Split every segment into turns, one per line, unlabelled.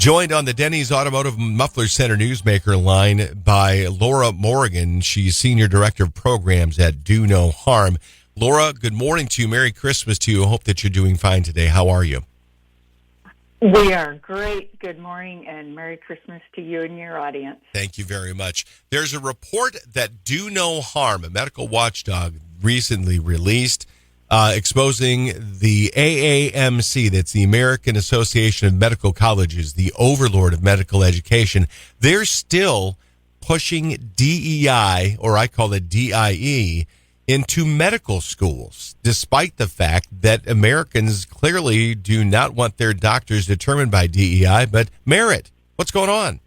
Joined on the Denny's Automotive Muffler Center Newsmaker line by Laura Morgan. She's Senior Director of Programs at Do No Harm. Laura, good morning to you. Merry Christmas to you. I hope that you're doing fine today. How are you?
We are great. Good morning and Merry Christmas to you and your audience.
Thank you very much. There's a report that Do No Harm, a medical watchdog, recently released exposing the AAMC, that's the American Association of Medical Colleges, the overlord of medical education. They're still pushing DEI, or I call it DIE, into medical schools, despite the fact that Americans clearly do not want their doctors determined by DEI, but merit. What's going on?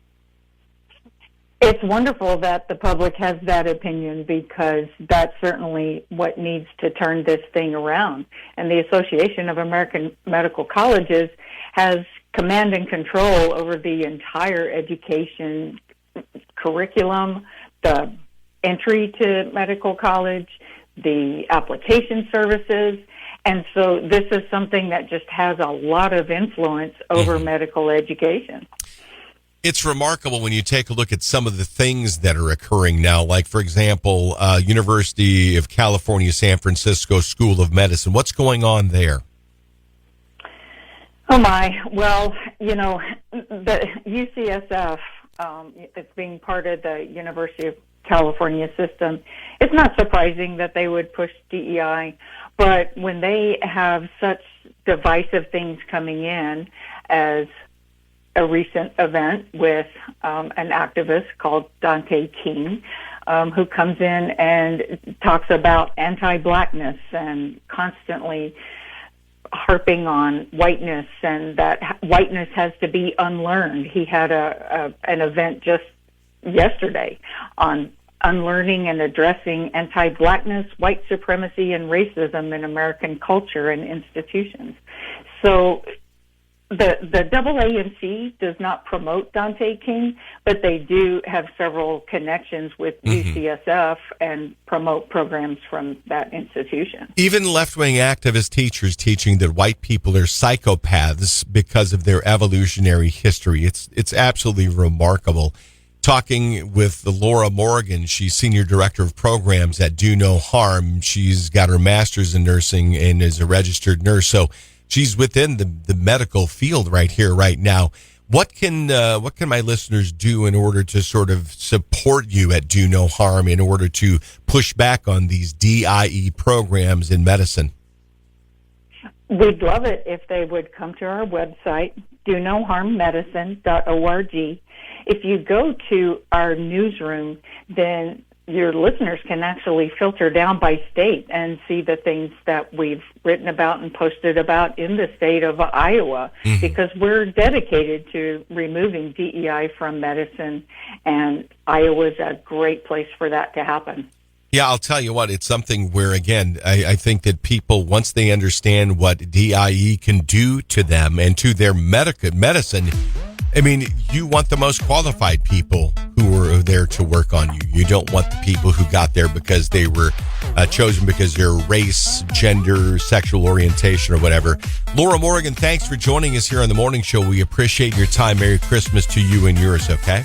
It's wonderful that the public has that opinion, because that's certainly what needs to turn this thing around. And the Association of American Medical Colleges has command and control over the entire education curriculum, the entry to medical college, the application services. And so this is something that just has a lot of influence over medical education.
It's remarkable when you take a look at some of the things that are occurring now, like, for example, University of California, San Francisco School of Medicine. What's going on there?
Oh, my. Well, you know, the UCSF, it's being part of the University of California system. It's not surprising that they would push DEI, but when they have such divisive things coming in as a recent event with an activist called Dante King, who comes in and talks about anti-blackness and constantly harping on whiteness, and that whiteness has to be unlearned. He had an event just yesterday on unlearning and addressing anti-blackness, white supremacy, and racism in American culture and institutions. So the AAMC does not promote Dante King, but they do have several connections with UCSF and promote programs from that institution.
Even left-wing activist teachers teaching that white people are psychopaths because of their evolutionary history. It's absolutely remarkable. Talking with Laura Morgan, she's Senior Director of Programs at Do No Harm. She's got her master's in nursing and is a registered nurse, so she's within the medical field right here, right now. What can my listeners do in order to sort of support you at Do No Harm, in order to push back on these DIE programs in medicine?
We'd love it if they would come to our website, donoharmmedicine.org. If you go to our newsroom, then your listeners can actually filter down by state and see the things that we've written about and posted about in the state of Iowa, because we're dedicated to removing DEI from medicine, and Iowa's a great place for that to happen.
Yeah, I'll tell you what, it's something where, again, I think that people, once they understand what DIE can do to them and to their medicine, I mean, you want the most qualified people who are there to work on you. You don't want the people who got there because they were chosen because of their race, gender, sexual orientation, or whatever. Laura Morgan, thanks for joining us here on the morning show. We appreciate your time. Merry Christmas to you and yours, okay?